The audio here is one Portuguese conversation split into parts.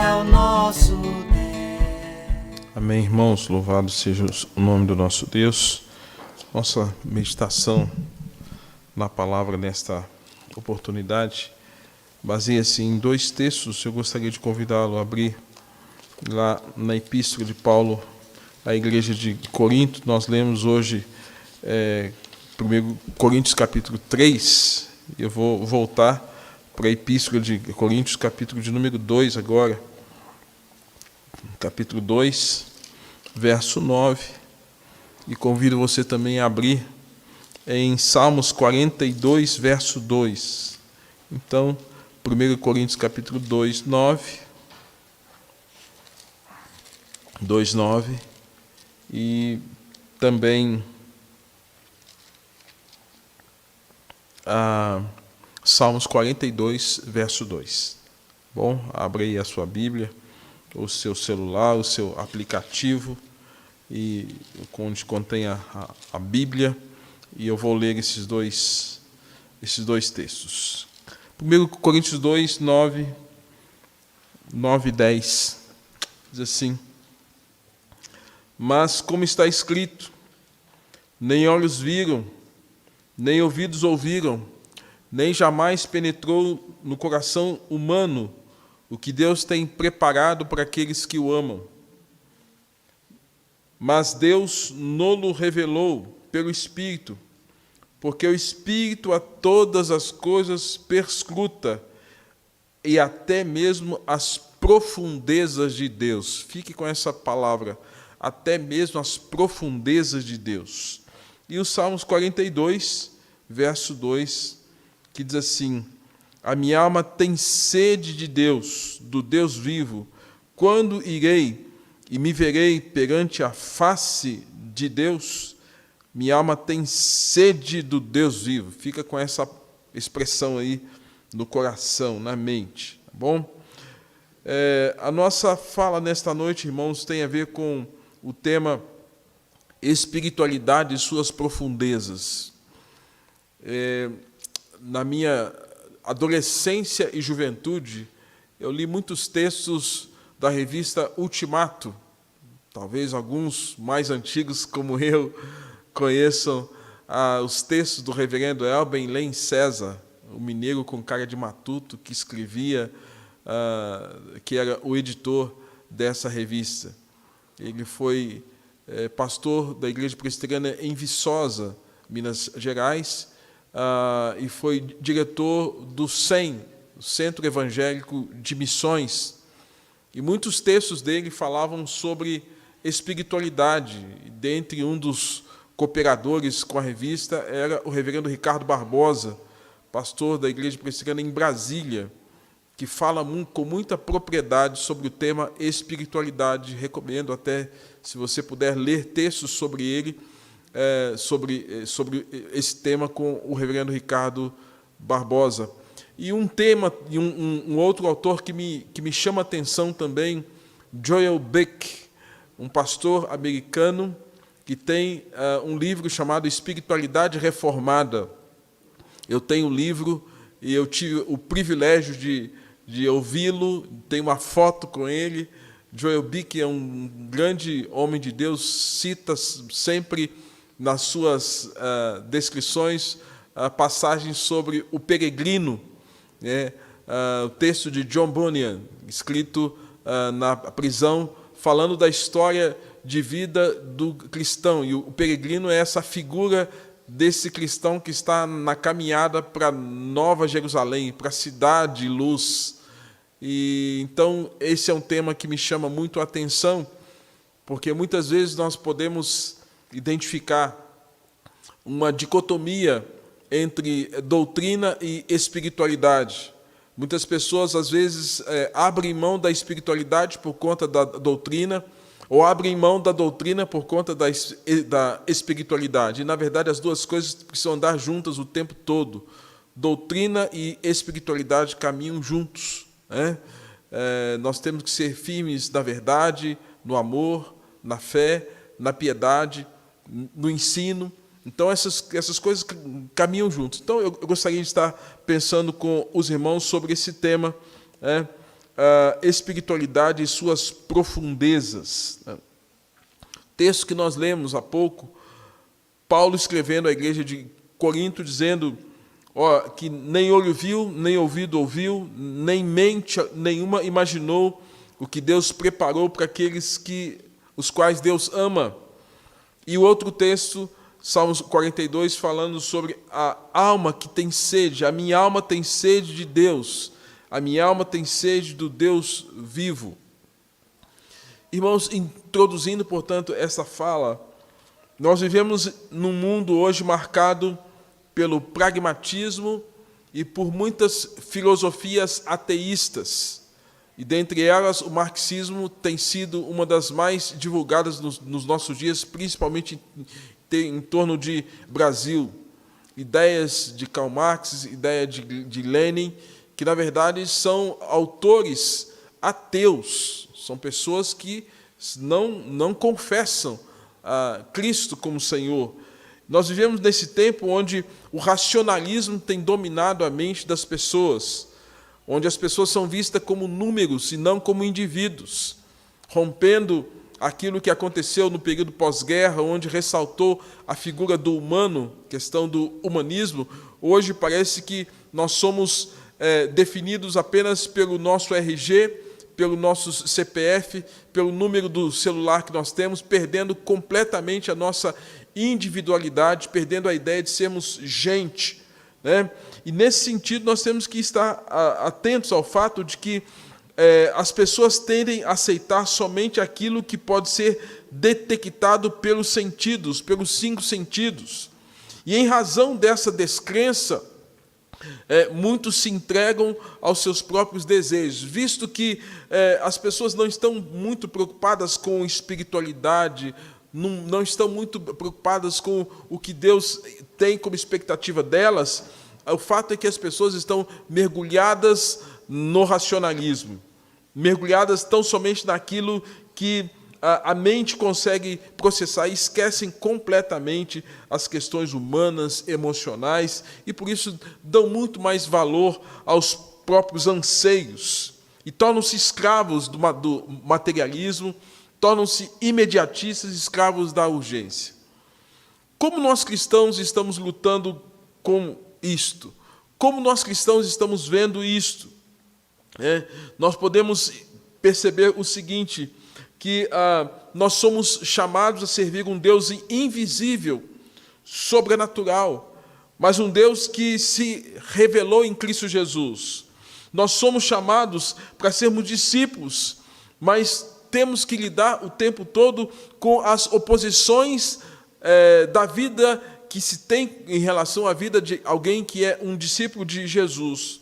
é o nosso Deus. Amém, irmãos, louvado seja o nome do nosso Deus. Nossa meditação na palavra nesta oportunidade baseia-se em dois textos. Eu gostaria de convidá-lo a abrir lá na Epístola de Paulo à igreja de Corinto. Nós lemos hoje 1 Coríntios capítulo 3. Eu vou voltar para a Epístola de Coríntios, capítulo de número 2 agora. Capítulo 2, verso 9. E convido você também a abrir em Salmos 42, verso 2. Então, 1 Coríntios capítulo 2, 9. 2, 9. E também Salmos 42, verso 2. Bom, abre aí a sua Bíblia, o seu celular, o seu aplicativo, e onde contém a Bíblia, e eu vou ler esses dois textos. 1 Coríntios 2, 9 e 10, diz assim: Mas como está escrito, nem olhos viram, nem ouvidos ouviram, nem jamais penetrou no coração humano o que Deus tem preparado para aqueles que o amam. Mas Deus nos revelou pelo Espírito, porque o Espírito a todas as coisas perscruta, e até mesmo as profundezas de Deus. Fique com essa palavra, até mesmo as profundezas de Deus. E o Salmos 42, verso 2, que diz assim: A minha alma tem sede de Deus, do Deus vivo. Quando irei e me verei perante a face de Deus? Minha alma tem sede do Deus vivo. Fica com essa expressão aí no coração, na mente, tá bom? A nossa fala nesta noite, irmãos, tem a ver com o tema espiritualidade e suas profundezas. Na minha adolescência e juventude, eu li muitos textos da revista Ultimato. Talvez alguns mais antigos, como eu, conheçam os textos do reverendo Elben Len César, o mineiro com cara de matuto, que escrevia, que era o editor dessa revista. Ele foi pastor da Igreja Presbiteriana em Viçosa, Minas Gerais, e foi diretor do CEM, o Centro Evangélico de Missões. E muitos textos dele falavam sobre espiritualidade. E dentre um dos cooperadores com a revista era o reverendo Ricardo Barbosa, pastor da Igreja Presbiteriana em Brasília, que fala com muita propriedade sobre o tema espiritualidade. Recomendo até, se você puder, ler textos sobre ele, sobre esse tema com o reverendo Ricardo Barbosa. E um tema, e um outro autor que me chama a atenção também, Joel Beck, um pastor americano que tem um livro chamado Espiritualidade Reformada. Eu tenho o livro e eu tive o privilégio de ouvi-lo, tenho uma foto com ele. Joel Beck é um grande homem de Deus, cita sempre nas suas descrições passagens sobre o peregrino, o texto de John Bunyan, escrito na prisão, falando da história de vida do cristão. E o peregrino é essa figura desse cristão que está na caminhada para Nova Jerusalém, para a cidade luz. E então esse é um tema que me chama muito a atenção, porque muitas vezes nós podemos identificar uma dicotomia entre doutrina e espiritualidade. Muitas pessoas, às vezes, abrem mão da espiritualidade por conta da doutrina, ou abrem mão da doutrina por conta da espiritualidade. E, na verdade, as duas coisas precisam andar juntas o tempo todo. Doutrina e espiritualidade caminham juntos, né? Nós temos que ser firmes na verdade, no amor, na fé, na piedade, no ensino. Então, essas coisas caminham juntos. Então, eu gostaria de estar pensando com os irmãos sobre esse tema, espiritualidade e suas profundezas. Texto que nós lemos há pouco, Paulo escrevendo à igreja de Corinto, dizendo que nem olho viu, nem ouvido ouviu, nem mente nenhuma imaginou o que Deus preparou para aqueles os quais Deus ama. E o outro texto, Salmos 42, falando sobre a alma que tem sede. A minha alma tem sede de Deus. A minha alma tem sede do Deus vivo. Irmãos, introduzindo, portanto, essa fala, nós vivemos num mundo hoje marcado pelo pragmatismo e por muitas filosofias ateístas. E dentre elas, o marxismo tem sido uma das mais divulgadas nos nossos dias, principalmente em torno de Brasil. Ideias de Karl Marx, ideia de Lenin, que, na verdade, são autores ateus. São pessoas que não confessam a Cristo como Senhor. Nós vivemos nesse tempo onde o racionalismo tem dominado a mente das pessoas, onde as pessoas são vistas como números e não como indivíduos, rompendo aquilo que aconteceu no período pós-guerra, onde ressaltou a figura do humano, questão do humanismo. Hoje parece que nós somos definidos apenas pelo nosso RG, pelo nosso CPF, pelo número do celular que nós temos, perdendo completamente a nossa individualidade, perdendo a ideia de sermos gente, né? E, nesse sentido, nós temos que estar atentos ao fato de que as pessoas tendem a aceitar somente aquilo que pode ser detectado pelos sentidos, pelos 5 sentidos. E, em razão dessa descrença, muitos se entregam aos seus próprios desejos, visto que as pessoas não estão muito preocupadas com espiritualidade, não estão muito preocupadas com o que Deus tem como expectativa delas. O fato é que as pessoas estão mergulhadas no racionalismo, mergulhadas tão somente naquilo que a mente consegue processar e esquecem completamente as questões humanas, emocionais, e por isso dão muito mais valor aos próprios anseios e tornam-se escravos do materialismo, tornam-se imediatistas, escravos da urgência. Como nós cristãos estamos lutando com isto? Como nós cristãos estamos vendo isto? Nós podemos perceber o seguinte, que nós somos chamados a servir um Deus invisível, sobrenatural, mas um Deus que se revelou em Cristo Jesus. Nós somos chamados para sermos discípulos, mas temos que lidar o tempo todo com as oposições da vida que se tem em relação à vida de alguém que é um discípulo de Jesus.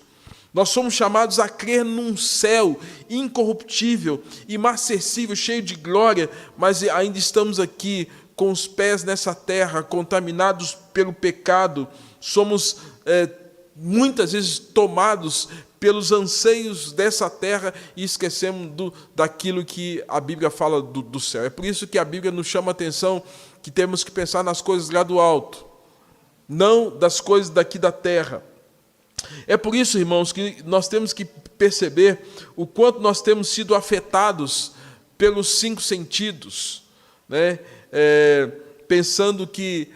Nós somos chamados a crer num céu incorruptível, imarcessível, cheio de glória, mas ainda estamos aqui com os pés nessa terra, contaminados pelo pecado. Somos muitas vezes tomados pelos anseios dessa terra e esquecemos daquilo que a Bíblia fala do céu. É por isso que a Bíblia nos chama a atenção que temos que pensar nas coisas lá do alto, não das coisas daqui da terra. É por isso, irmãos, que nós temos que perceber o quanto nós temos sido afetados pelos 5 sentidos, né? Pensando que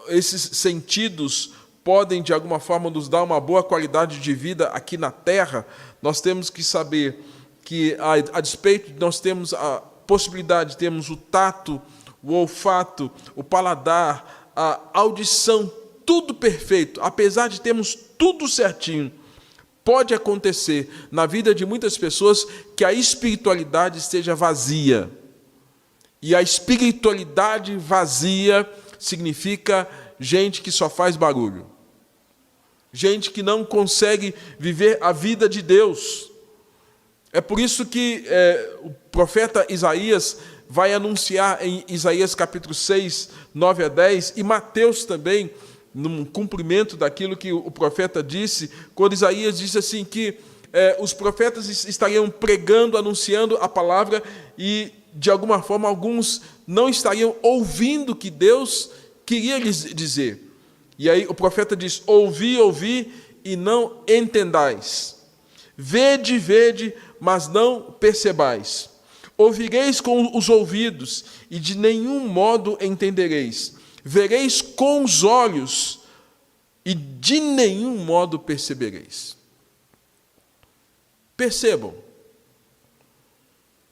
esses sentidos podem, de alguma forma, nos dar uma boa qualidade de vida aqui na Terra. Nós temos que saber que, a despeito de nós termos a possibilidade de termos o tato, o olfato, o paladar, a audição, tudo perfeito, apesar de termos tudo certinho, pode acontecer na vida de muitas pessoas que a espiritualidade esteja vazia. E a espiritualidade vazia significa gente que só faz barulho. Gente que não consegue viver a vida de Deus. É por isso que o profeta Isaías vai anunciar em Isaías capítulo 6, 9 a 10, e Mateus também, no cumprimento daquilo que o profeta disse, quando Isaías disse assim que os profetas estariam pregando, anunciando a palavra, e de alguma forma alguns não estariam ouvindo o que Deus queria lhes dizer. E aí o profeta diz: ouvi, ouvi, e não entendais. Vede, vede, mas não percebais. Ouvireis com os ouvidos, e de nenhum modo entendereis. Vereis com os olhos, e de nenhum modo percebereis. Percebam,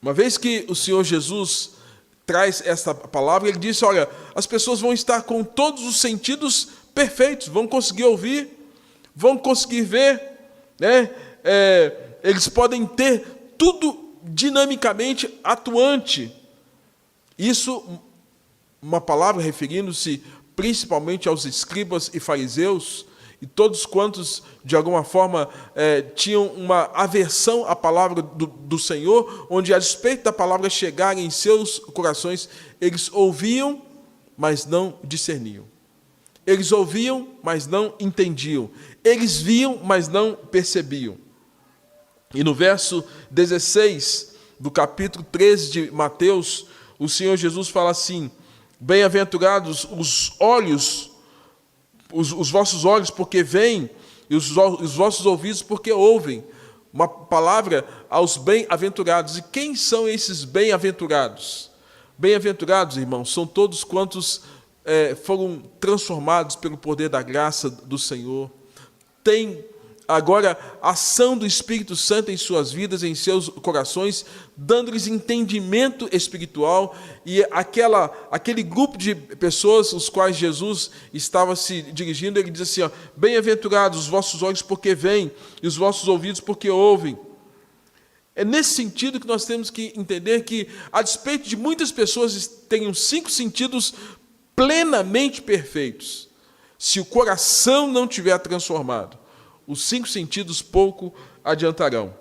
uma vez que o Senhor Jesus traz esta palavra, ele disse, olha, as pessoas vão estar com todos os sentidos perfeitos, vão conseguir ouvir, vão conseguir ver, né? Eles podem ter tudo dinamicamente atuante. Isso, uma palavra referindo-se principalmente aos escribas e fariseus, e todos quantos, de alguma forma, tinham uma aversão à palavra do Senhor, onde, a despeito da palavra chegar em seus corações, eles ouviam, mas não discerniam. Eles ouviam, mas não entendiam. Eles viam, mas não percebiam. E no verso 16 do capítulo 13 de Mateus, o Senhor Jesus fala assim, bem-aventurados os olhos, os vossos olhos porque veem, e os vossos ouvidos porque ouvem. Uma palavra aos bem-aventurados. E quem são esses bem-aventurados? Bem-aventurados, irmãos, são todos quantos foram transformados pelo poder da graça do Senhor. Tem agora a ação do Espírito Santo em suas vidas, em seus corações, dando-lhes entendimento espiritual, e aquele grupo de pessoas os quais Jesus estava se dirigindo, ele diz assim, bem-aventurados os vossos olhos porque veem, e os vossos ouvidos porque ouvem. É nesse sentido que nós temos que entender que, a despeito de muitas pessoas terem os 5 sentidos plenamente perfeitos, se o coração não tiver transformado, os 5 sentidos pouco adiantarão.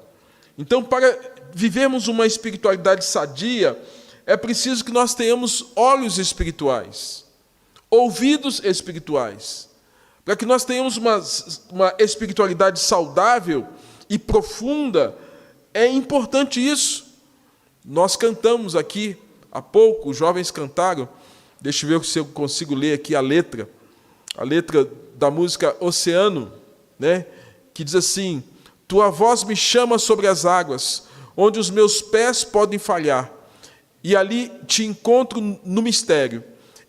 Então, para vivermos uma espiritualidade sadia, é preciso que nós tenhamos olhos espirituais, ouvidos espirituais. Para que nós tenhamos uma espiritualidade saudável e profunda, é importante isso. Nós cantamos aqui, há pouco, os jovens cantaram, deixa eu ver se eu consigo ler aqui a letra da música Oceano, né? Que diz assim, tua voz me chama sobre as águas, onde os meus pés podem falhar, e ali te encontro no mistério.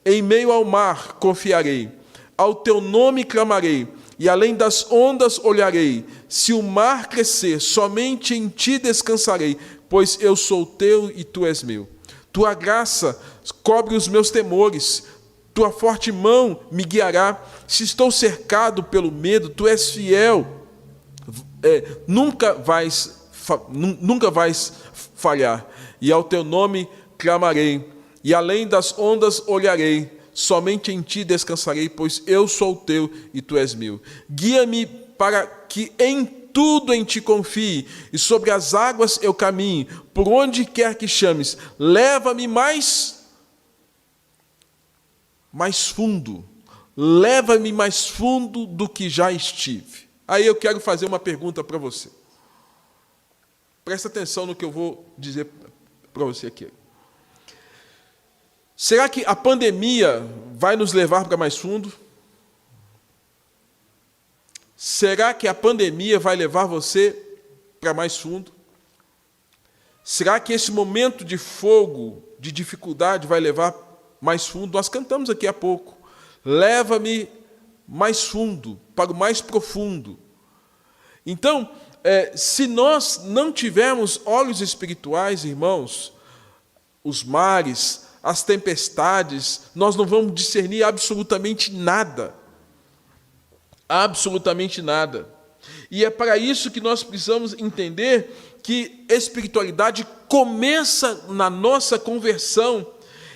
Em meio ao mar confiarei, ao teu nome clamarei, e além das ondas olharei. Se o mar crescer, somente em ti descansarei, pois eu sou teu e tu és meu. Tua graça cobre os meus temores, tua forte mão me guiará. Se estou cercado pelo medo, tu és fiel, nunca vais falhar. E ao teu nome clamarei, e além das ondas olharei, somente em ti descansarei, pois eu sou teu e tu és meu. Guia-me para que em tudo em ti confie, e sobre as águas eu caminhe, por onde quer que chames. Leva-me mais fundo, leva-me mais fundo do que já estive. Aí eu quero fazer uma pergunta para você. Presta atenção no que eu vou dizer para você aqui. Será que a pandemia vai nos levar para mais fundo? Será que a pandemia vai levar você para mais fundo? Será que esse momento de fogo, de dificuldade, vai levar mais fundo? Nós cantamos aqui há pouco. Leva-me mais fundo, para o mais profundo. Então, se nós não tivermos olhos espirituais, irmãos, os mares, as tempestades, nós não vamos discernir absolutamente nada. Absolutamente nada. E é para isso que nós precisamos entender que espiritualidade começa na nossa conversão.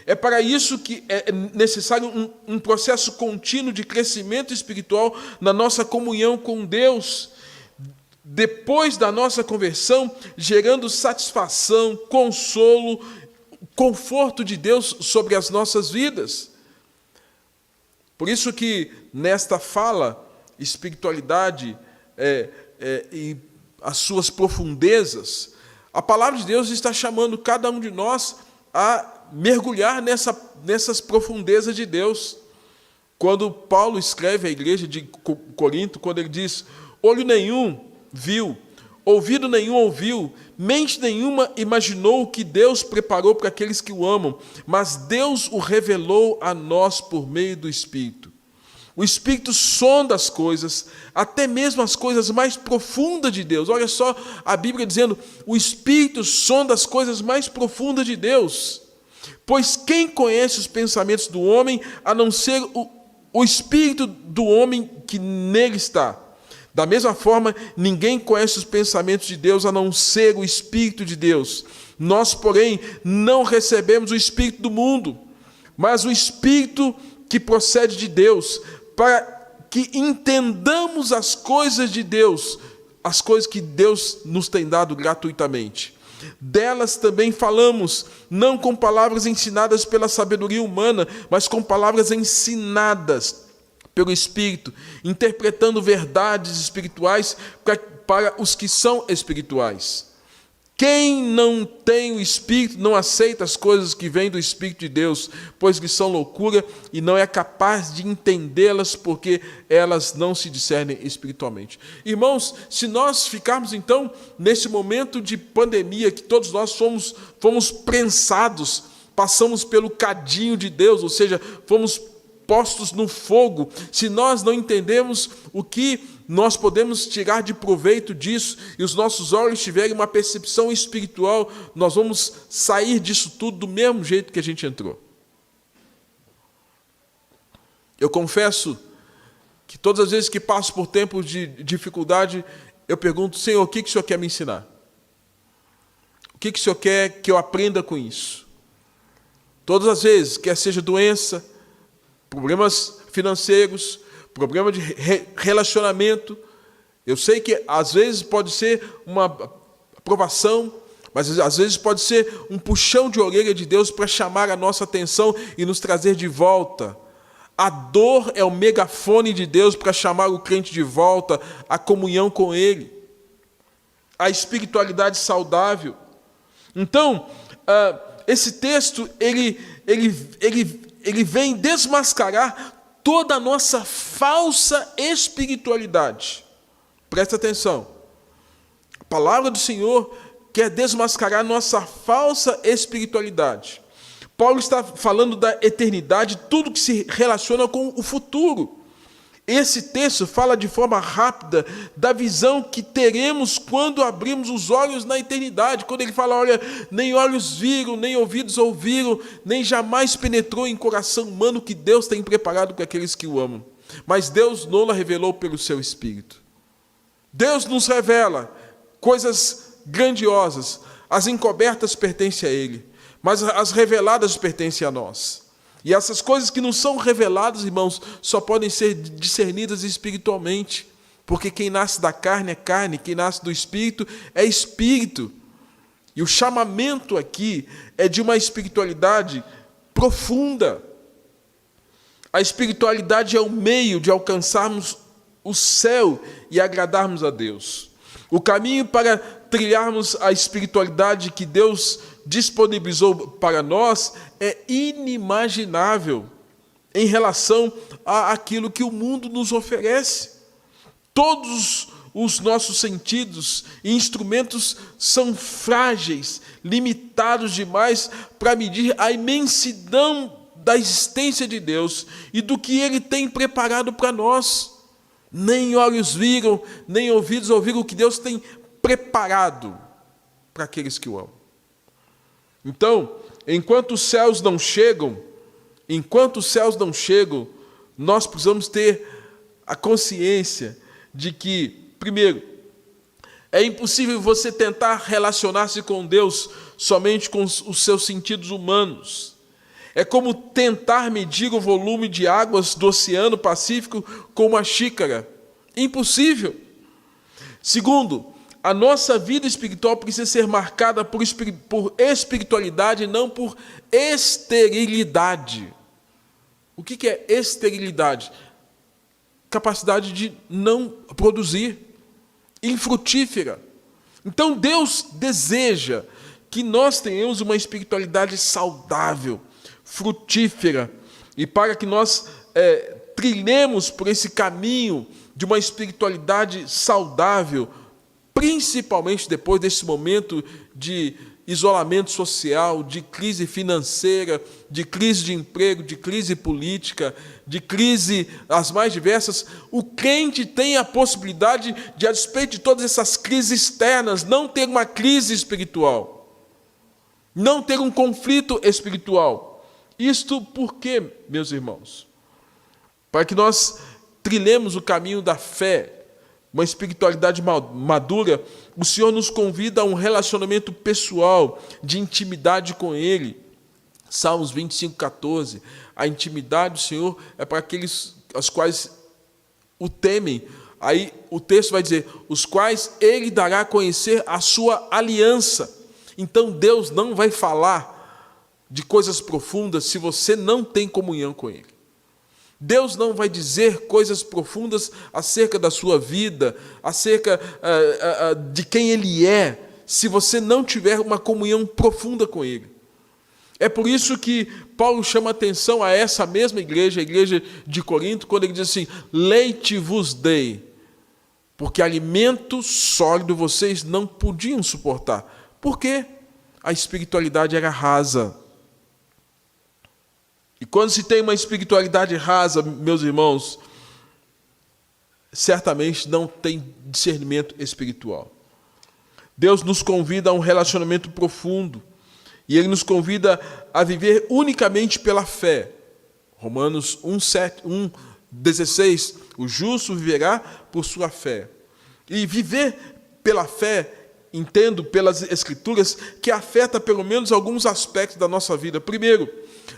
É para isso que é necessário um processo contínuo de crescimento espiritual na nossa comunhão com Deus. Depois da nossa conversão, gerando satisfação, consolo, conforto de Deus sobre as nossas vidas. Por isso que nesta fala, espiritualidade e as suas profundezas, a palavra de Deus está chamando cada um de nós a mergulhar nessas profundezas de Deus. Quando Paulo escreve à igreja de Corinto, quando ele diz, olho nenhum viu, ouvido nenhum ouviu, mente nenhuma imaginou o que Deus preparou para aqueles que o amam, mas Deus o revelou a nós por meio do Espírito. O Espírito sonda as coisas, até mesmo as coisas mais profundas de Deus. Olha só a Bíblia dizendo, o Espírito sonda as coisas mais profundas de Deus. Pois quem conhece os pensamentos do homem, a não ser o Espírito do homem que nele está? Da mesma forma, ninguém conhece os pensamentos de Deus, a não ser o Espírito de Deus. Nós, porém, não recebemos o Espírito do mundo, mas o Espírito que procede de Deus, para que entendamos as coisas de Deus, as coisas que Deus nos tem dado gratuitamente. Delas também falamos, não com palavras ensinadas pela sabedoria humana, mas com palavras ensinadas pelo Espírito, interpretando verdades espirituais para os que são espirituais. Quem não tem o Espírito não aceita as coisas que vêm do Espírito de Deus, pois lhes são loucura e não é capaz de entendê-las, porque elas não se discernem espiritualmente. Irmãos, se nós ficarmos então nesse momento de pandemia, que todos nós fomos prensados, passamos pelo cadinho de Deus, ou seja, fomos postos no fogo, se nós não entendemos o que nós podemos tirar de proveito disso, e os nossos olhos tiverem uma percepção espiritual, nós vamos sair disso tudo do mesmo jeito que a gente entrou. Eu confesso que todas as vezes que passo por tempos de dificuldade, eu pergunto, Senhor, o que o Senhor quer me ensinar? O que o Senhor quer que eu aprenda com isso? Todas as vezes, quer seja doença, problemas financeiros, problema de relacionamento. Eu sei que às vezes pode ser uma aprovação, mas às vezes pode ser um puxão de orelha de Deus para chamar a nossa atenção e nos trazer de volta. A dor é o megafone de Deus para chamar o crente de volta à comunhão com Ele. A espiritualidade saudável. Então, esse texto, ele vem desmascarar toda a nossa falsa espiritualidade. Presta atenção. A palavra do Senhor quer desmascarar nossa falsa espiritualidade. Paulo está falando da eternidade, tudo que se relaciona com o futuro. Esse texto fala de forma rápida da visão que teremos quando abrimos os olhos na eternidade. Quando ele fala, olha, nem olhos viram, nem ouvidos ouviram, nem jamais penetrou em coração humano que Deus tem preparado para aqueles que o amam. Mas Deus não a revelou pelo seu Espírito. Deus nos revela coisas grandiosas. As encobertas pertencem a Ele, mas as reveladas pertencem a nós. E essas coisas que não são reveladas, irmãos, só podem ser discernidas espiritualmente. Porque quem nasce da carne é carne, quem nasce do Espírito é Espírito. E o chamamento aqui é de uma espiritualidade profunda. A espiritualidade é o meio de alcançarmos o céu e agradarmos a Deus. O caminho para trilharmos a espiritualidade que Deus disponibilizou para nós é inimaginável em relação àquilo que o mundo nos oferece. Todos os nossos sentidos e instrumentos são frágeis, limitados demais para medir a imensidão da existência de Deus e do que Ele tem preparado para nós. Nem olhos viram, nem ouvidos ouviram o que Deus tem preparado para aqueles que o amam. Então, enquanto os céus não chegam, nós precisamos ter a consciência de que, primeiro, é impossível você tentar relacionar-se com Deus somente com os seus sentidos humanos. É como tentar medir o volume de águas do Oceano Pacífico com uma xícara. Impossível. Segundo, a nossa vida espiritual precisa ser marcada por espiritualidade e não por esterilidade. O que é esterilidade? Capacidade de não produzir, infrutífera. Então Deus deseja que nós tenhamos uma espiritualidade saudável, frutífera, e para que nós trilhemos por esse caminho de uma espiritualidade saudável, principalmente depois desse momento de isolamento social, de crise financeira, de crise de emprego, de crise política, de crise as mais diversas, o crente tem a possibilidade de, a despeito de todas essas crises externas, não ter uma crise espiritual, não ter um conflito espiritual. Isto por quê, meus irmãos? Para que nós trilhemos o caminho da fé, uma espiritualidade madura, o Senhor nos convida a um relacionamento pessoal, de intimidade com Ele. Salmos 25:14. A intimidade do Senhor é para aqueles os quais o temem. Aí o texto vai dizer, os quais Ele dará a conhecer a sua aliança. Então Deus não vai falar de coisas profundas se você não tem comunhão com Ele. Deus não vai dizer coisas profundas acerca da sua vida, acerca de quem Ele é, se você não tiver uma comunhão profunda com Ele. É por isso que Paulo chama atenção a essa mesma igreja, a igreja de Corinto, quando ele diz assim, leite vos dei, porque alimento sólido vocês não podiam suportar. Por quê? A espiritualidade era rasa. E quando se tem uma espiritualidade rasa, meus irmãos, certamente não tem discernimento espiritual. Deus nos convida a um relacionamento profundo, e Ele nos convida a viver unicamente pela fé. Romanos 1:16, o justo viverá por sua fé. E viver pela fé, entendo pelas Escrituras, que afeta pelo menos alguns aspectos da nossa vida. Primeiro,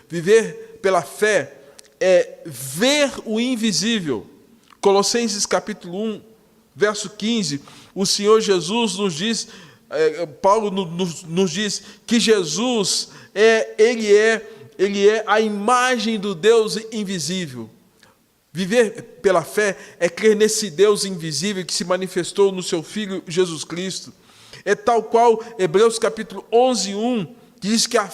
viver pela fé é ver o invisível. Colossenses capítulo 1, verso 15, o Senhor Jesus nos diz, Paulo nos diz que Jesus ele é a imagem do Deus invisível. Viver pela fé é crer nesse Deus invisível que se manifestou no seu Filho Jesus Cristo. É tal qual Hebreus capítulo 11:1 diz que a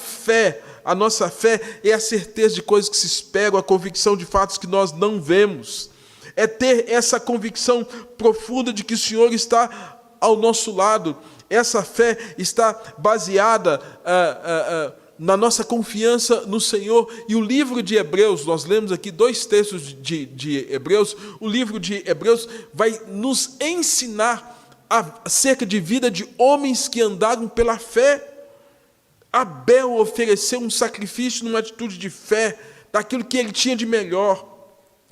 nossa fé é a certeza de coisas que se esperam, a convicção de fatos que nós não vemos. É ter essa convicção profunda de que o Senhor está ao nosso lado. Essa fé está baseada na nossa confiança no Senhor. E o livro de Hebreus, nós lemos aqui 2 textos de Hebreus, o livro de Hebreus vai nos ensinar acerca de vida de homens que andaram pela fé. Abel ofereceu um sacrifício numa atitude de fé, daquilo que ele tinha de melhor.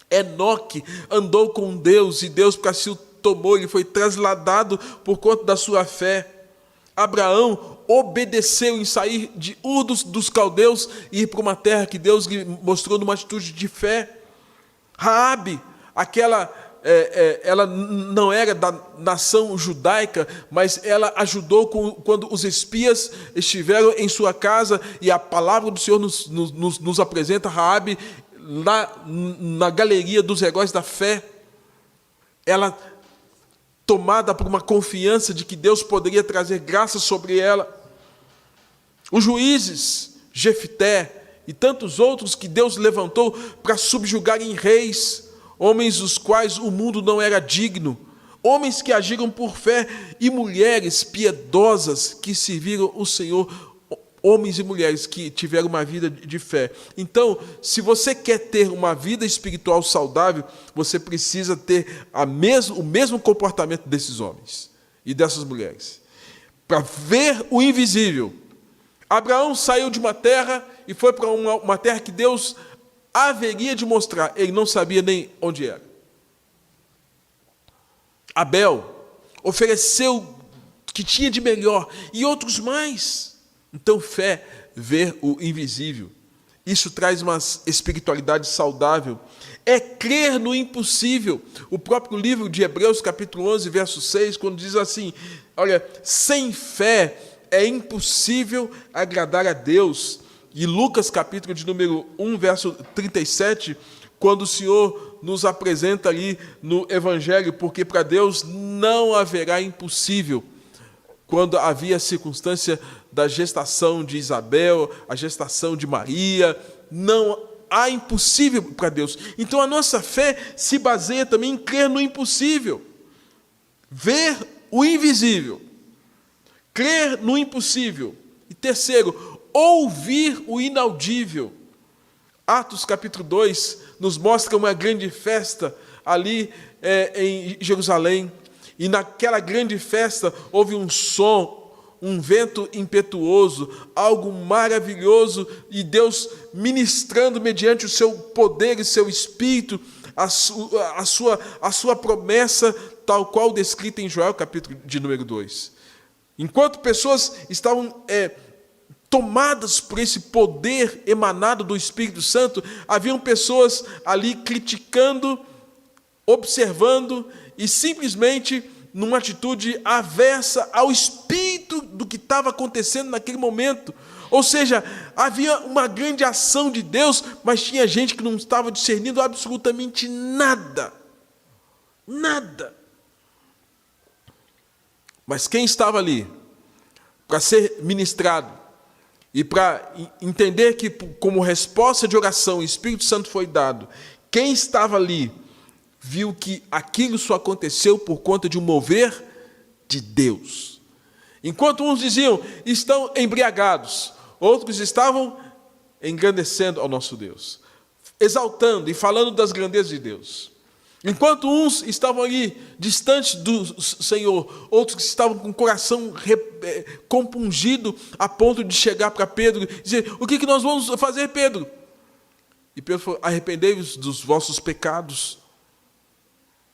Enoque andou com Deus e Deus para si o tomou, ele foi trasladado por conta da sua fé. Abraão obedeceu em sair de Ur dos caldeus e ir para uma terra que Deus lhe mostrou numa atitude de fé. Raabe, ela não era da nação judaica, mas ela ajudou quando os espias estiveram em sua casa, e a palavra do Senhor nos apresenta Raabe lá na galeria dos heróis da fé. Ela, tomada por uma confiança de que Deus poderia trazer graça sobre ela. Os juízes, Jefté e tantos outros que Deus levantou para subjugarem reis, homens dos quais o mundo não era digno, homens que agiram por fé, e mulheres piedosas que serviram o Senhor, homens e mulheres que tiveram uma vida de fé. Então, se você quer ter uma vida espiritual saudável, você precisa ter o mesmo comportamento desses homens e dessas mulheres, para ver o invisível. Abraão saiu de uma terra e foi para uma terra que Deus haveria de mostrar. Ele não sabia nem onde era. Abel ofereceu o que tinha de melhor, e outros mais. Então, fé, ver o invisível. Isso traz uma espiritualidade saudável. É crer no impossível. O próprio livro de Hebreus, capítulo 11, verso 6, quando diz assim, olha, sem fé é impossível agradar a Deus. E Lucas, capítulo de número 1, verso 37, quando o Senhor nos apresenta ali no Evangelho, porque para Deus não haverá impossível. Quando havia a circunstância da gestação de Isabel, a gestação de Maria, não há impossível para Deus. Então a nossa fé se baseia também em crer no impossível. Ver o invisível, crer no impossível. E terceiro, ouvir o inaudível. Atos capítulo 2 nos mostra uma grande festa ali em Jerusalém. E naquela grande festa houve um som, um vento impetuoso, algo maravilhoso, e Deus ministrando mediante o seu poder e seu espírito, a sua promessa, tal qual descrita em Joel, capítulo de número 2. Enquanto pessoas estavam tomadas por esse poder emanado do Espírito Santo, haviam pessoas ali criticando, observando e simplesmente numa atitude aversa ao espírito do que estava acontecendo naquele momento. Ou seja, havia uma grande ação de Deus, mas tinha gente que não estava discernindo absolutamente nada. Nada. Mas quem estava ali para ser ministrado e para entender que, como resposta de oração, o Espírito Santo foi dado, quem estava ali viu que aquilo só aconteceu por conta de um mover de Deus. Enquanto uns diziam, estão embriagados, outros estavam engrandecendo ao nosso Deus, exaltando e falando das grandezas de Deus. Enquanto uns estavam ali distantes do Senhor, outros estavam com o coração compungido a ponto de chegar para Pedro e dizer, o que nós vamos fazer, Pedro? E Pedro falou, arrependei-vos dos vossos pecados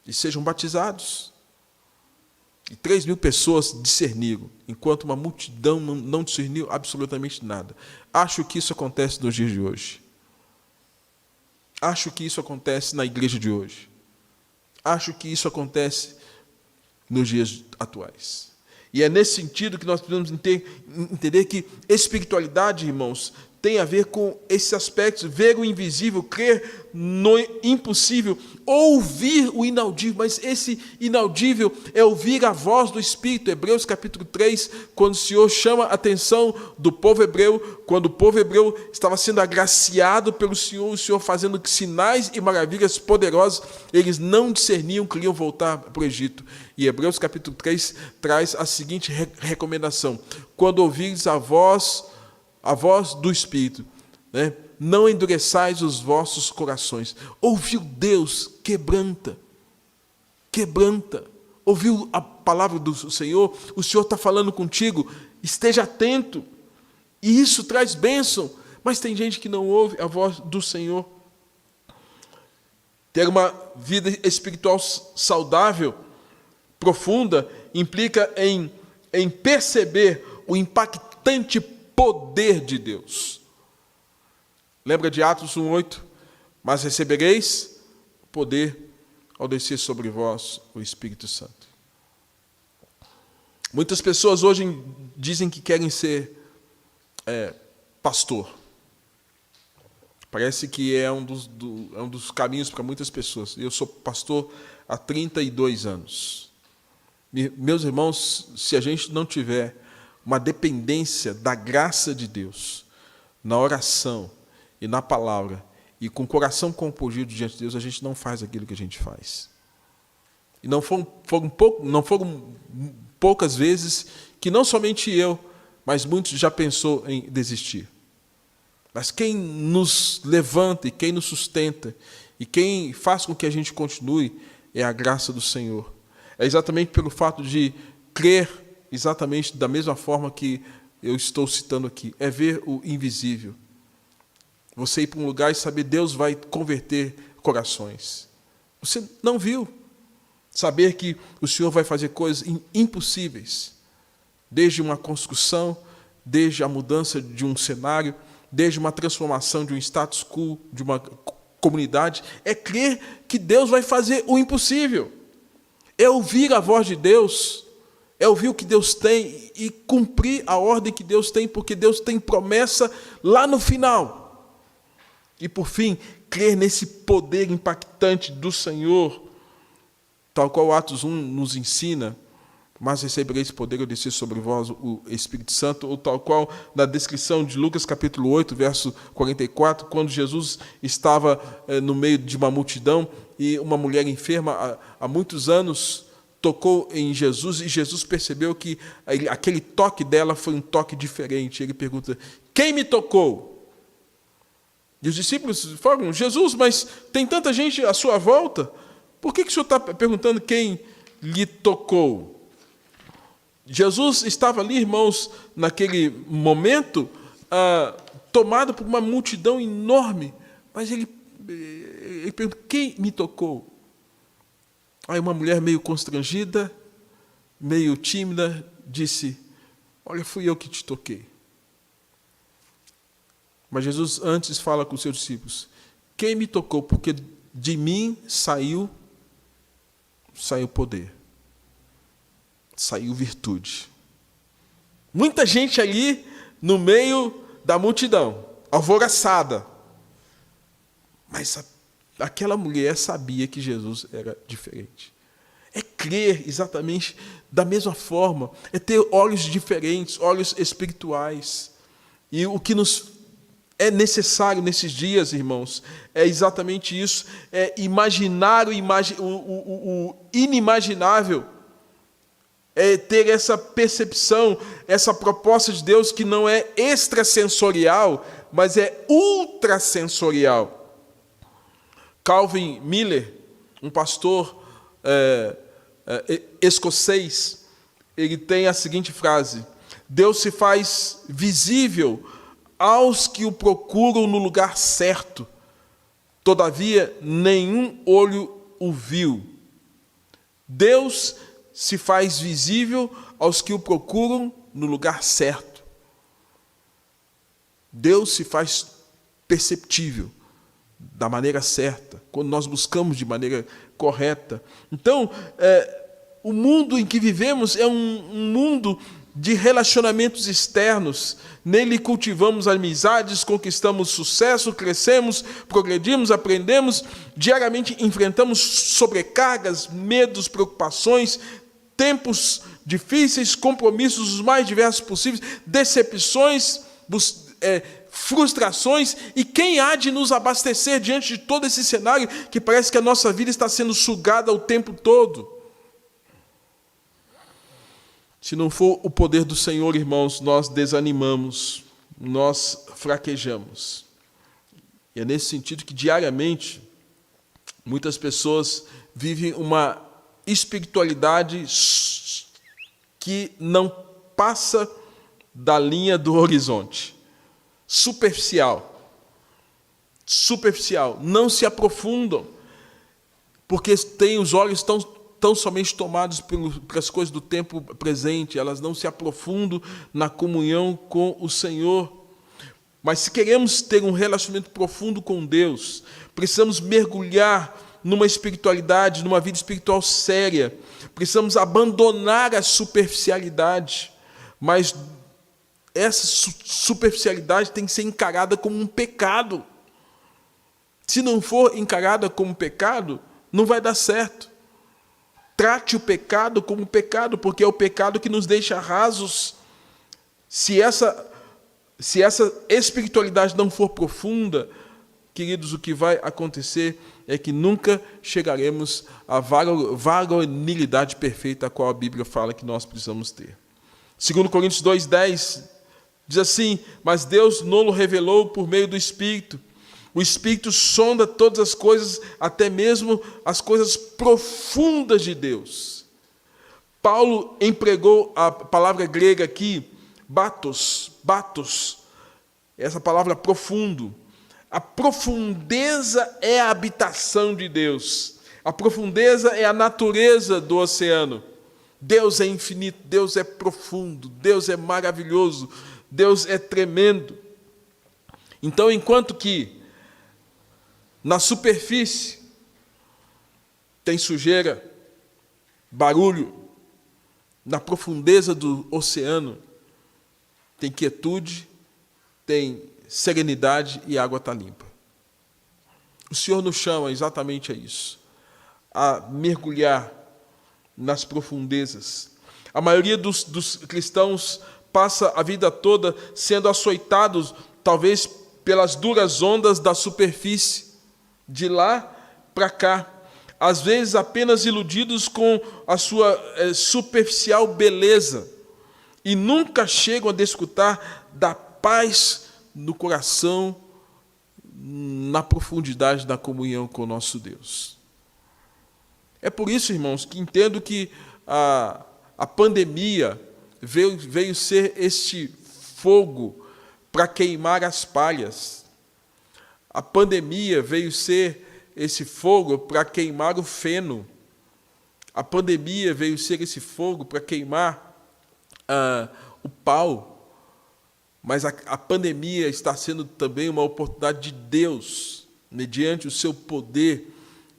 e sejam batizados. E 3.000 pessoas discerniram, enquanto uma multidão não discerniu absolutamente nada. Acho que isso acontece nos dias de hoje. Acho que isso acontece na igreja de hoje. Acho que isso acontece nos dias atuais. E é nesse sentido que nós precisamos entender que espiritualidade, irmãos, tem a ver com esse aspecto, ver o invisível, crer no impossível, ouvir o inaudível, mas esse inaudível é ouvir a voz do Espírito. Hebreus capítulo 3, quando o Senhor chama a atenção do povo hebreu, quando o povo hebreu estava sendo agraciado pelo Senhor, o Senhor fazendo sinais e maravilhas poderosos, eles não discerniam, queriam voltar para o Egito. E Hebreus capítulo 3 traz a seguinte recomendação: quando ouvires a voz do Espírito, né? Não endureçais os vossos corações. Ouviu Deus, quebranta. Ouviu a palavra do Senhor, o Senhor está falando contigo, esteja atento. E isso traz bênção, mas tem gente que não ouve a voz do Senhor. Ter uma vida espiritual saudável, profunda, implica em perceber o impactante poder de Deus. Lembra de Atos 1:8? Mas recebereis poder ao descer sobre vós o Espírito Santo. Muitas pessoas hoje dizem que querem ser pastor. Parece que é um dos caminhos para muitas pessoas. Eu sou pastor há 32 anos. Meus irmãos, se a gente não tiver uma dependência da graça de Deus, na oração e na palavra, e com o coração compungido diante de Deus, a gente não faz aquilo que a gente faz. E não foram poucas vezes que não somente eu, mas muitos já pensou em desistir. Mas quem nos levanta e quem nos sustenta e quem faz com que a gente continue é a graça do Senhor. É exatamente pelo fato de crer exatamente da mesma forma que eu estou citando aqui. É ver o invisível. Você ir para um lugar e saber Deus vai converter corações. Você não viu. Saber que o Senhor vai fazer coisas impossíveis. Desde uma construção, desde a mudança de um cenário, desde uma transformação de um status quo, de uma comunidade. É crer que Deus vai fazer o impossível. É ouvir a voz de Deus. É ouvir o que Deus tem e cumprir a ordem que Deus tem, porque Deus tem promessa lá no final. E, por fim, crer nesse poder impactante do Senhor, tal qual Atos 1 nos ensina, mas recebereis poder ao descer sobre vós o Espírito Santo, ou tal qual na descrição de Lucas capítulo 8, verso 44, quando Jesus estava no meio de uma multidão e uma mulher enferma há muitos anos, tocou em Jesus e Jesus percebeu que aquele toque dela foi um toque diferente. Ele pergunta: quem me tocou? E os discípulos falam: Jesus, mas tem tanta gente à sua volta, por que o senhor está perguntando quem lhe tocou? Jesus estava ali, irmãos, naquele momento, tomado por uma multidão enorme, mas ele pergunta: quem me tocou? Aí uma mulher meio constrangida, meio tímida, disse: olha, fui eu que te toquei. Mas Jesus antes fala com os seus discípulos: quem me tocou? Porque de mim saiu poder, saiu virtude. Muita gente ali no meio da multidão, alvoroçada. Mas aquela mulher sabia que Jesus era diferente. É crer exatamente da mesma forma, é ter olhos diferentes, olhos espirituais. E o que nos é necessário nesses dias, irmãos, é exatamente isso, é imaginar o inimaginável, é ter essa percepção, essa proposta de Deus que não é extrasensorial, mas é ultrasensorial. Calvin Miller, um pastor escocês, ele tem a seguinte frase: Deus se faz visível aos que o procuram no lugar certo, todavia nenhum olho o viu. Deus se faz visível aos que o procuram no lugar certo. Deus se faz perceptível da maneira certa, quando nós buscamos de maneira correta. Então, o mundo em que vivemos é um mundo de relacionamentos externos. Nele cultivamos amizades, conquistamos sucesso, crescemos, progredimos, aprendemos, diariamente enfrentamos sobrecargas, medos, preocupações, tempos difíceis, compromissos os mais diversos possíveis, decepções, frustrações, e quem há de nos abastecer diante de todo esse cenário que parece que a nossa vida está sendo sugada o tempo todo? Se não for o poder do Senhor, irmãos, nós desanimamos, nós fraquejamos. E é nesse sentido que diariamente muitas pessoas vivem uma espiritualidade que não passa da linha do horizonte. Superficial, não se aprofundam, porque têm os olhos tão somente tomados pelas coisas do tempo presente, elas não se aprofundam na comunhão com o Senhor. Mas se queremos ter um relacionamento profundo com Deus, precisamos mergulhar numa espiritualidade, numa vida espiritual séria, precisamos abandonar a superficialidade, mas essa superficialidade tem que ser encarada como um pecado. Se não for encarada como pecado, não vai dar certo. Trate o pecado como pecado, porque é o pecado que nos deixa rasos. Se essa espiritualidade não for profunda, queridos, o que vai acontecer é que nunca chegaremos à varonilidade perfeita a qual a Bíblia fala que nós precisamos ter. 2 Coríntios 2,10 diz assim: mas Deus não o revelou por meio do Espírito. O Espírito sonda todas as coisas, até mesmo as coisas profundas de Deus. Paulo empregou a palavra grega aqui, batos, essa palavra profundo. A profundeza é a habitação de Deus. A profundeza é a natureza do oceano. Deus é infinito, Deus é profundo, Deus é maravilhoso, Deus é tremendo. Então, enquanto que na superfície tem sujeira, barulho, na profundeza do oceano tem quietude, tem serenidade e a água está limpa. O Senhor nos chama exatamente a isso, a mergulhar nas profundezas. A maioria dos cristãos passa a vida toda sendo açoitados, talvez pelas duras ondas da superfície, de lá para cá. às vezes apenas iludidos com a sua superficial beleza, e nunca chegam a desfrutar da paz no coração, na profundidade da comunhão com o nosso Deus. É por isso, irmãos, que entendo que a pandemia veio ser este fogo para queimar as palhas. A pandemia veio ser esse fogo para queimar o feno. A pandemia veio ser esse fogo para queimar o pau. Mas a pandemia está sendo também uma oportunidade de Deus, mediante o seu poder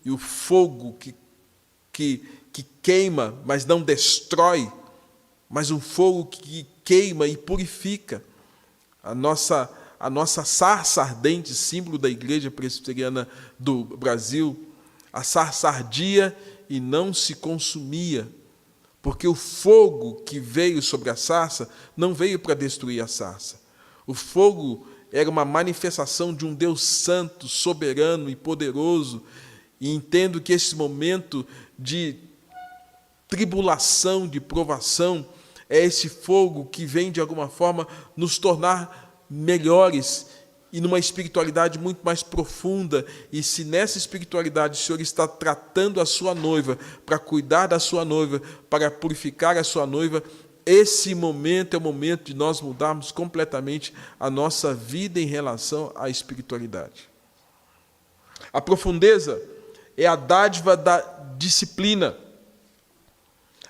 e o fogo que queima, mas não destrói, mas um fogo que queima e purifica. A nossa sarça ardente, símbolo da Igreja Presbiteriana do Brasil, a sarça ardia e não se consumia, porque o fogo que veio sobre a sarça não veio para destruir a sarça. O fogo era uma manifestação de um Deus santo, soberano e poderoso, e entendo que esse momento de tribulação, de provação, é esse fogo que vem, de alguma forma, nos tornar melhores e numa espiritualidade muito mais profunda. E se nessa espiritualidade o Senhor está tratando a sua noiva, para cuidar da sua noiva, para purificar a sua noiva, esse momento é o momento de nós mudarmos completamente a nossa vida em relação à espiritualidade. A profundeza é a dádiva da disciplina.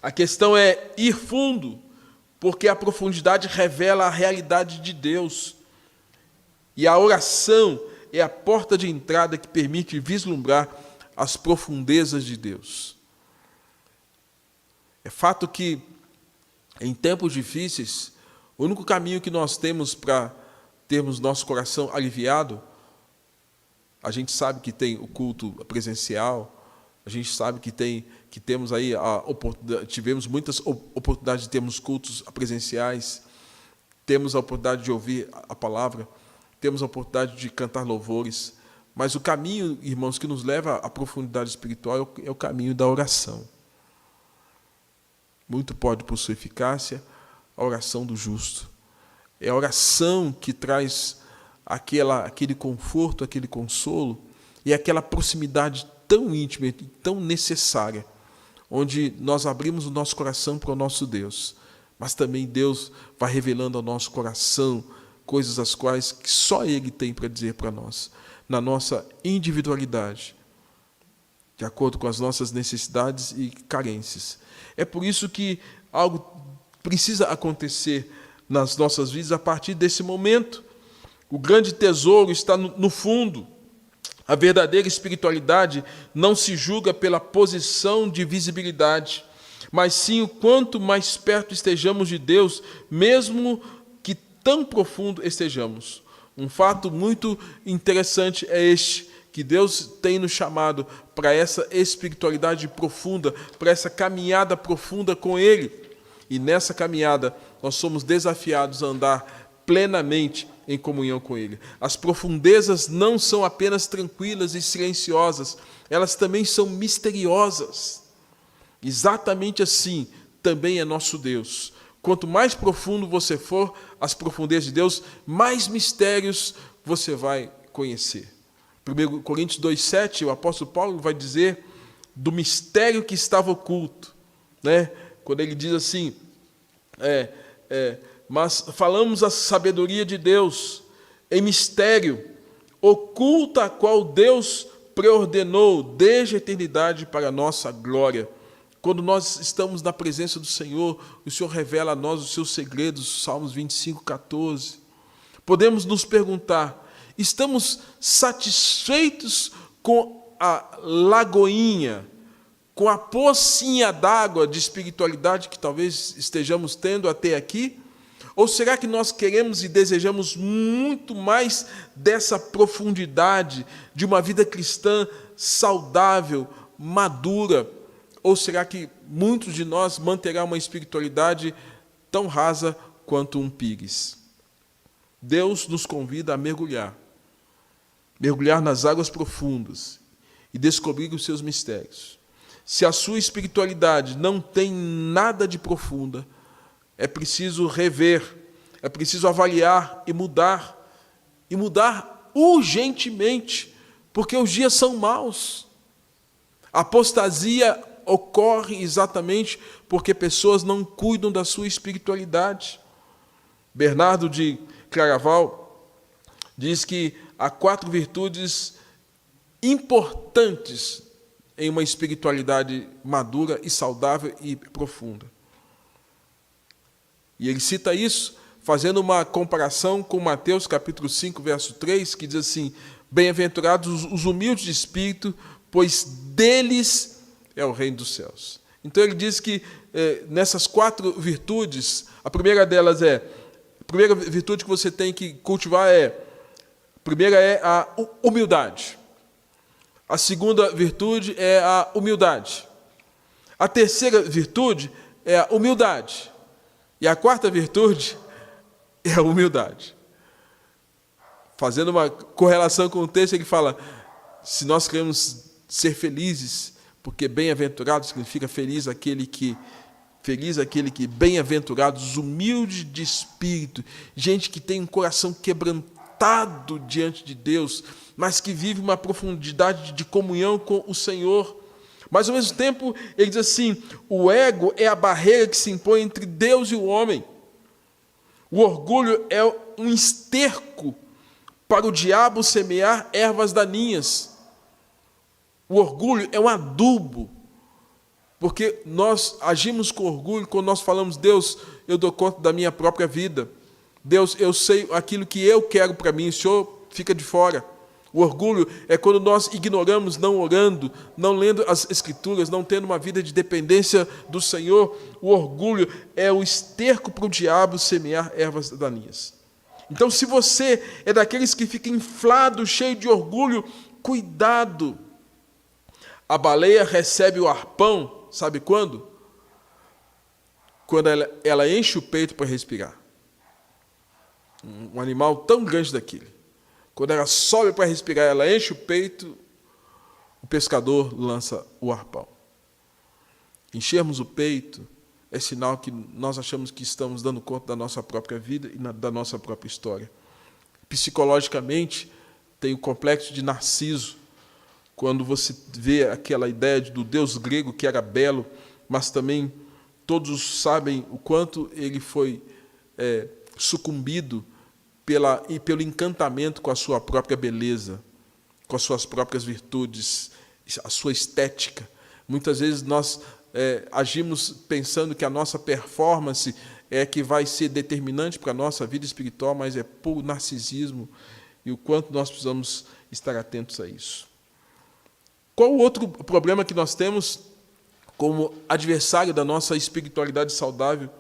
A questão é ir fundo, porque a profundidade revela a realidade de Deus. E a oração é a porta de entrada que permite vislumbrar as profundezas de Deus. É fato que, em tempos difíceis, o único caminho que nós temos para termos nosso coração aliviado, a gente sabe que tem o culto presencial, a gente sabe que temos aí tivemos muitas oportunidades de termos cultos presenciais, temos a oportunidade de ouvir a palavra, temos a oportunidade de cantar louvores, mas o caminho, irmãos, que nos leva à profundidade espiritual é o caminho da oração. Muito pode por sua eficácia a oração do justo. É a oração que traz aquele conforto, aquele consolo e aquela proximidade tão íntima e tão necessária, onde nós abrimos o nosso coração para o nosso Deus, mas também Deus vai revelando ao nosso coração coisas as quais que só Ele tem para dizer para nós, na nossa individualidade, de acordo com as nossas necessidades e carências. É por isso que algo precisa acontecer nas nossas vidas a partir desse momento. O grande tesouro está no fundo. A verdadeira espiritualidade não se julga pela posição de visibilidade, mas sim o quanto mais perto estejamos de Deus, mesmo que tão profundo estejamos. Um fato muito interessante é este, que Deus tem nos chamado para essa espiritualidade profunda, para essa caminhada profunda com Ele. E nessa caminhada nós somos desafiados a andar plenamente em comunhão com Ele. As profundezas não são apenas tranquilas e silenciosas, elas também são misteriosas. Exatamente assim também é nosso Deus. Quanto mais profundo você for as profundezas de Deus, mais mistérios você vai conhecer. 1 Coríntios 2,7, o apóstolo Paulo vai dizer do mistério que estava oculto, né? Quando ele diz assim, mas falamos a sabedoria de Deus em mistério, oculta a qual Deus preordenou desde a eternidade para a nossa glória. Quando nós estamos na presença do Senhor, o Senhor revela a nós os seus segredos, Salmos 25:14. Podemos nos perguntar, estamos satisfeitos com a lagoinha, com a pocinha d'água de espiritualidade que talvez estejamos tendo até aqui? Ou será que nós queremos e desejamos muito mais dessa profundidade de uma vida cristã saudável, madura? Ou será que muitos de nós manterá uma espiritualidade tão rasa quanto um pires? Deus nos convida a mergulhar nas águas profundas e descobrir os seus mistérios. Se a sua espiritualidade não tem nada de profunda, é preciso rever, é preciso avaliar e mudar urgentemente, porque os dias são maus. A apostasia ocorre exatamente porque pessoas não cuidam da sua espiritualidade. Bernardo de Claraval diz que há 4 virtudes importantes em uma espiritualidade madura e saudável e profunda. E ele cita isso fazendo uma comparação com Mateus capítulo 5, verso 3, que diz assim: bem-aventurados os humildes de espírito, pois deles é o reino dos céus. Então ele diz que nessas 4 virtudes, a primeira delas a primeira virtude que você tem que cultivar a primeira é a humildade. A segunda virtude é a humildade. A terceira virtude é a humildade. E a quarta virtude é a humildade. Fazendo uma correlação com o texto, ele fala: se nós queremos ser felizes, porque bem-aventurado significa feliz aquele que, bem-aventurados, humildes de espírito, gente que tem um coração quebrantado diante de Deus, mas que vive uma profundidade de comunhão com o Senhor. Mas, ao mesmo tempo, ele diz assim: o ego é a barreira que se impõe entre Deus e o homem. O orgulho é um esterco para o diabo semear ervas daninhas. O orgulho é um adubo, porque nós agimos com orgulho quando nós falamos: Deus, eu dou conta da minha própria vida. Deus, eu sei aquilo que eu quero para mim, o Senhor fica de fora. O orgulho é quando nós ignoramos, não orando, não lendo as Escrituras, não tendo uma vida de dependência do Senhor. O orgulho é o esterco para o diabo semear ervas daninhas. Então, se você é daqueles que fica inflado, cheio de orgulho, cuidado. A baleia recebe o arpão, sabe quando? Quando ela enche o peito para respirar. Um animal tão grande daquele. Quando ela sobe para respirar, ela enche o peito, o pescador lança o arpão. Enchermos o peito é sinal que nós achamos que estamos dando conta da nossa própria vida e da nossa própria história. Psicologicamente, tem o complexo de Narciso, quando você vê aquela ideia do deus grego que era belo, mas também todos sabem o quanto ele foi sucumbido pelo encantamento com a sua própria beleza, com as suas próprias virtudes, a sua estética. Muitas vezes nós agimos pensando que a nossa performance é que vai ser determinante para a nossa vida espiritual, mas é puro narcisismo, e o quanto nós precisamos estar atentos a isso. Qual o outro problema que nós temos como adversário da nossa espiritualidade saudável?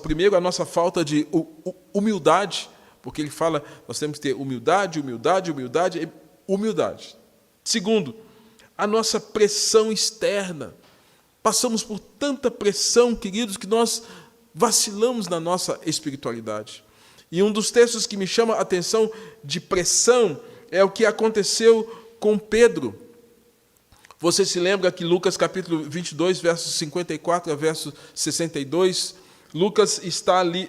Primeiro, a nossa falta de humildade, porque ele fala, nós temos que ter humildade. Segundo, a nossa pressão externa. Passamos por tanta pressão, queridos, que nós vacilamos na nossa espiritualidade. E um dos textos que me chama a atenção de pressão é o que aconteceu com Pedro. Você se lembra que Lucas capítulo 22, versos 54 a verso 62, Lucas está ali,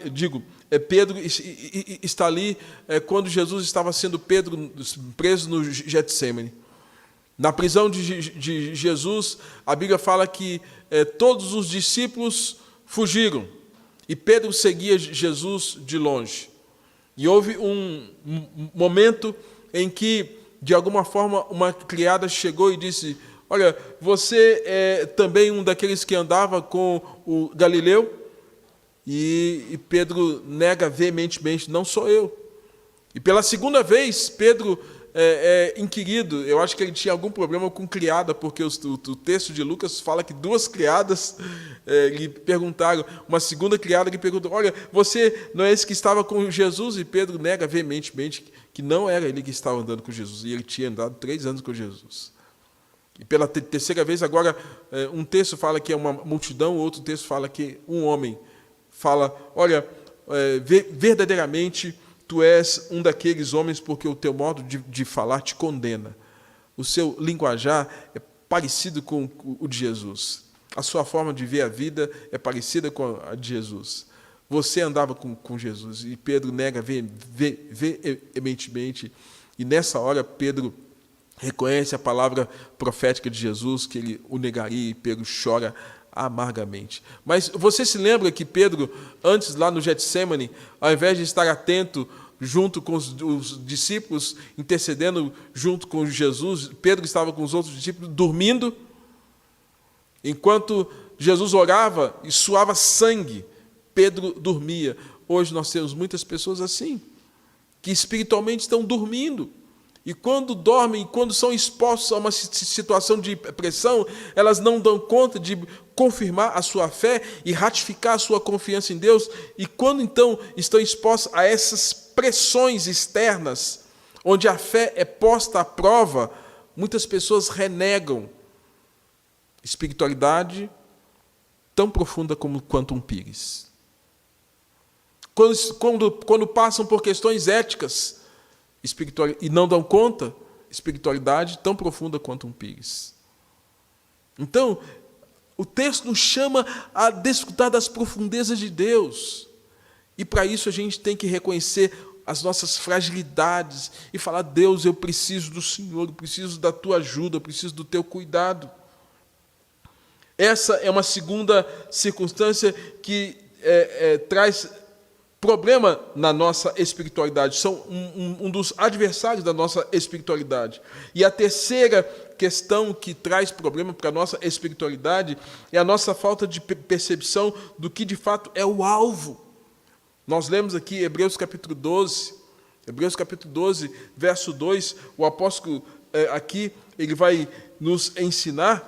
Pedro está ali quando Jesus estava sendo preso no Getsêmani. Na prisão de Jesus, a Bíblia fala que todos os discípulos fugiram e Pedro seguia Jesus de longe. E houve um momento em que, de alguma forma, uma criada chegou e disse: olha, você é também um daqueles que andava com o Galileu? E Pedro nega veementemente: não sou eu. E pela segunda vez, Pedro é inquirido. Eu acho que ele tinha algum problema com criada, porque o texto de Lucas fala que 2 criadas lhe perguntaram, uma segunda criada lhe perguntou: olha, você não é esse que estava com Jesus? E Pedro nega veementemente que não era ele que estava andando com Jesus, e ele tinha andado 3 anos com Jesus. E pela terceira vez, agora, um texto fala que é uma multidão, outro texto fala que um homem fala: olha, verdadeiramente tu és um daqueles homens, porque o teu modo de falar te condena. o seu linguajar é parecido com o de Jesus. A sua forma de ver a vida é parecida com a de Jesus. Você andava com Jesus, e Pedro nega veementemente, e nessa hora Pedro reconhece a palavra profética de Jesus, que ele o negaria, e Pedro chora amargamente. Mas você se lembra que Pedro, antes lá no Getsêmani, ao invés de estar atento junto com os discípulos, intercedendo junto com Jesus, Pedro estava com os outros discípulos dormindo, enquanto Jesus orava e suava sangue, Pedro dormia. Hoje nós temos muitas pessoas assim, que espiritualmente estão dormindo. E quando dormem, quando são expostos a uma situação de pressão, elas não dão conta de confirmar a sua fé e ratificar a sua confiança em Deus. E quando então estão expostos a essas pressões externas, onde a fé é posta à prova, muitas pessoas renegam espiritualidade tão profunda quanto um pires. Quando passam por questões éticas e não dão conta, espiritualidade tão profunda quanto um pires. Então, o texto nos chama a desfrutar das profundezas de Deus. E para isso a gente tem que reconhecer as nossas fragilidades e falar: Deus, eu preciso do Senhor, eu preciso da tua ajuda, eu preciso do teu cuidado. Essa é uma segunda circunstância que traz problema na nossa espiritualidade, são um dos adversários da nossa espiritualidade. E a terceira questão que traz problema para a nossa espiritualidade é a nossa falta de percepção do que de fato é o alvo. Nós lemos aqui Hebreus capítulo 12, verso 2, o apóstolo aqui ele vai nos ensinar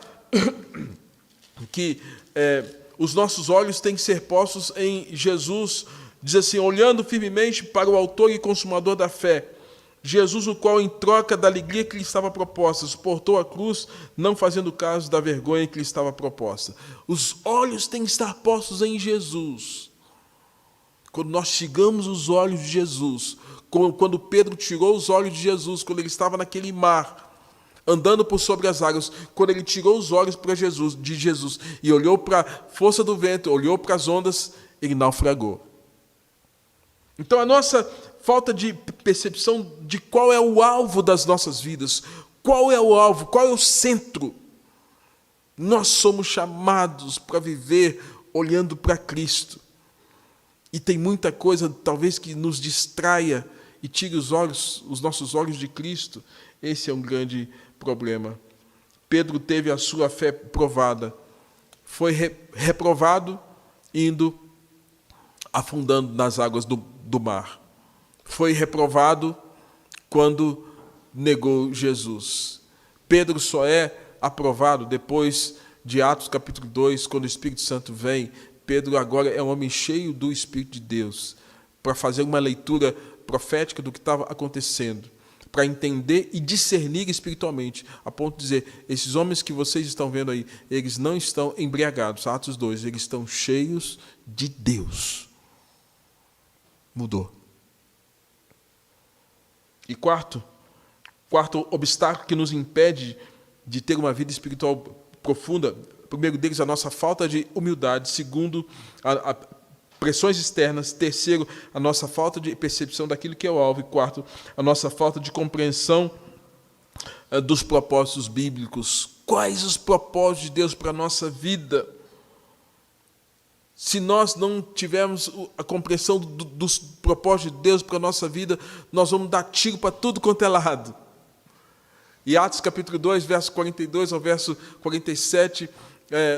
que os nossos olhos têm que ser postos em Jesus. Diz assim: olhando firmemente para o autor e consumador da fé, Jesus, o qual, em troca da alegria que lhe estava proposta, suportou a cruz, não fazendo caso da vergonha que lhe estava proposta. Os olhos têm que estar postos em Jesus. Quando nós tiramos os olhos de Jesus, quando Pedro tirou os olhos de Jesus, quando ele estava naquele mar, andando por sobre as águas, quando ele tirou os olhos de Jesus e olhou para a força do vento, olhou para as ondas, ele naufragou. Então, a nossa falta de percepção de qual é o alvo das nossas vidas, qual é o alvo, qual é o centro. Nós somos chamados para viver olhando para Cristo. E tem muita coisa, talvez, que nos distraia e tire os nossos olhos de Cristo. Esse é um grande problema. Pedro teve a sua fé provada. Foi reprovado, indo afundando nas águas do mar. Foi reprovado quando negou Jesus. Pedro só é aprovado depois de Atos capítulo 2, quando o Espírito Santo vem. Pedro agora é um homem cheio do Espírito de Deus, para fazer uma leitura profética do que estava acontecendo, para entender e discernir espiritualmente, a ponto de dizer: esses homens que vocês estão vendo aí, eles não estão embriagados, Atos 2, eles estão cheios de Deus. Mudou. E quarto obstáculo que nos impede de ter uma vida espiritual profunda, primeiro deles, a nossa falta de humildade. Segundo, pressões externas. Terceiro, a nossa falta de percepção daquilo que é o alvo. E quarto, a nossa falta de compreensão dos propósitos bíblicos. Quais os propósitos de Deus para a nossa vida? Se nós não tivermos a compreensão dos propósitos de Deus para a nossa vida, nós vamos dar tiro para tudo quanto é lado. E Atos capítulo 2, verso 42 ao verso 47,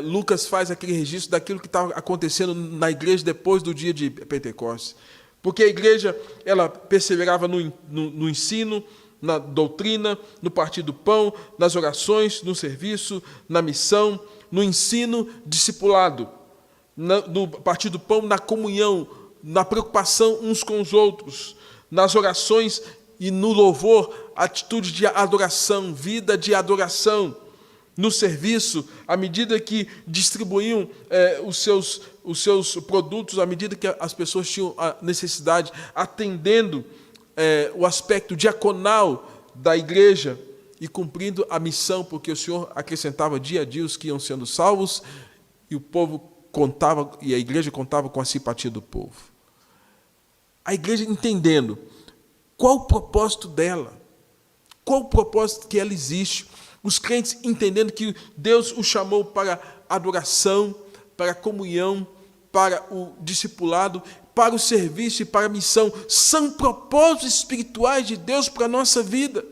Lucas faz aquele registro daquilo que estava acontecendo na igreja depois do dia de Pentecostes. Porque a igreja ela perseverava no ensino, na doutrina, no partir do pão, nas orações, no serviço, na missão, no ensino discipulado, no partir do pão, na comunhão, na preocupação uns com os outros, nas orações e no louvor, atitude de adoração, vida de adoração, no serviço, à medida que distribuíam os seus produtos, à medida que as pessoas tinham a necessidade, atendendo o aspecto diaconal da igreja, e cumprindo a missão, porque o Senhor acrescentava dia a dia os que iam sendo salvos, e o povo contava, e a igreja contava com a simpatia do povo. A igreja entendendo qual o propósito dela, qual o propósito que ela existe. Os crentes entendendo que Deus os chamou para adoração, para a comunhão, para o discipulado, para o serviço e para a missão. São propósitos espirituais de Deus para a nossa vida.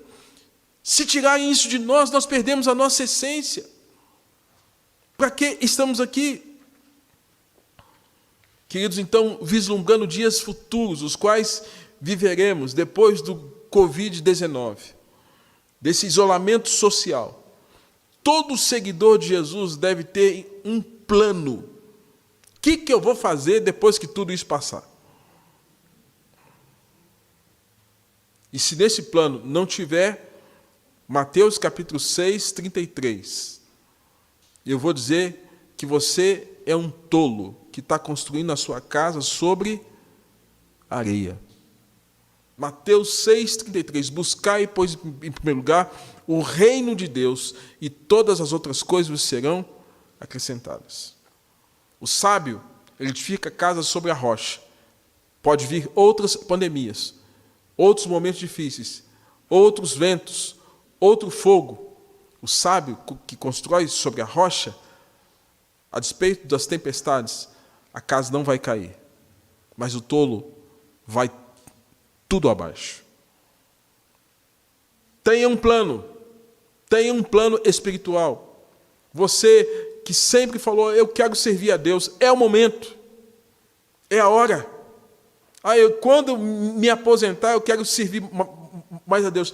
Se tirarem isso de nós, nós perdemos a nossa essência. Para que estamos aqui? Queridos, então, vislumbrando dias futuros, os quais viveremos depois do Covid-19, desse isolamento social, todo seguidor de Jesus deve ter um plano. O que eu vou fazer depois que tudo isso passar? E se nesse plano não tiver, Mateus capítulo 6, 33, eu vou dizer que você é um tolo que está construindo a sua casa sobre areia. Mateus 6, 33, buscai, pois, em primeiro lugar, o reino de Deus, e todas as outras coisas vos serão acrescentadas. O sábio, ele edifica a casa sobre a rocha. Pode vir outras pandemias, outros momentos difíceis, outros ventos, outro fogo. O sábio que constrói sobre a rocha, a despeito das tempestades, a casa não vai cair, mas o tolo vai tudo abaixo. Tenha um plano espiritual. Você que sempre falou, eu quero servir a Deus, é o momento, é a hora. Quando me aposentar, eu quero servir mais a Deus.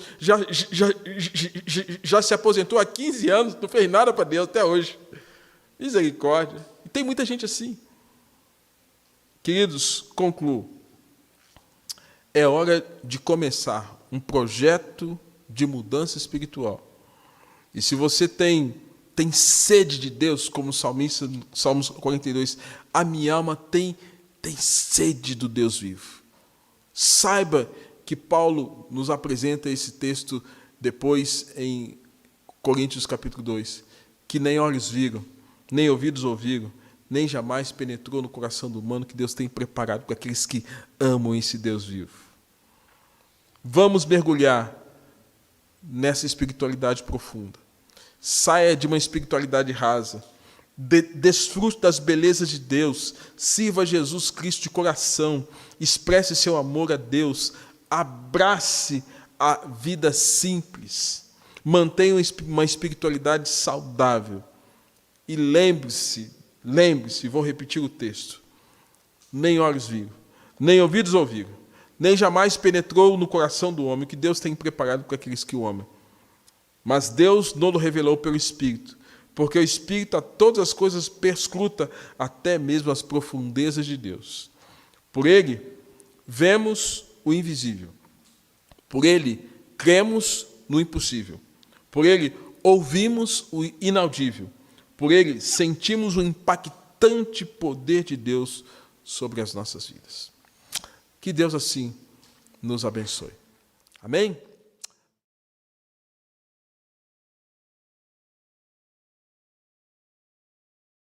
Já se aposentou há 15 anos, não fez nada para Deus até hoje. Misericórdia. E tem muita gente assim. Queridos, concluo. É hora de começar um projeto de mudança espiritual. E se você tem sede de Deus, como o salmista, Salmos 42, a minha alma tem sede do Deus vivo. Saiba que Paulo nos apresenta esse texto depois em Coríntios capítulo 2, que nem olhos viram, nem ouvidos ouviram, nem jamais penetrou no coração do humano que Deus tem preparado para aqueles que amam esse Deus vivo. Vamos mergulhar nessa espiritualidade profunda. Saia de uma espiritualidade rasa. Desfrute das belezas de Deus. Sirva a Jesus Cristo de coração. Expresse seu amor a Deus. Abrace a vida simples. Mantenha uma espiritualidade saudável. E lembre-se, vou repetir o texto. Nem olhos viram, nem ouvidos ouviram, nem jamais penetrou no coração do homem o que Deus tem preparado para aqueles que o amam. Mas Deus não o revelou pelo Espírito, porque o Espírito a todas as coisas perscruta, até mesmo as profundezas de Deus. Por ele, vemos o invisível. Por ele, cremos no impossível. Por ele, ouvimos o inaudível. Por ele, sentimos o impactante poder de Deus sobre as nossas vidas. Que Deus assim nos abençoe. Amém?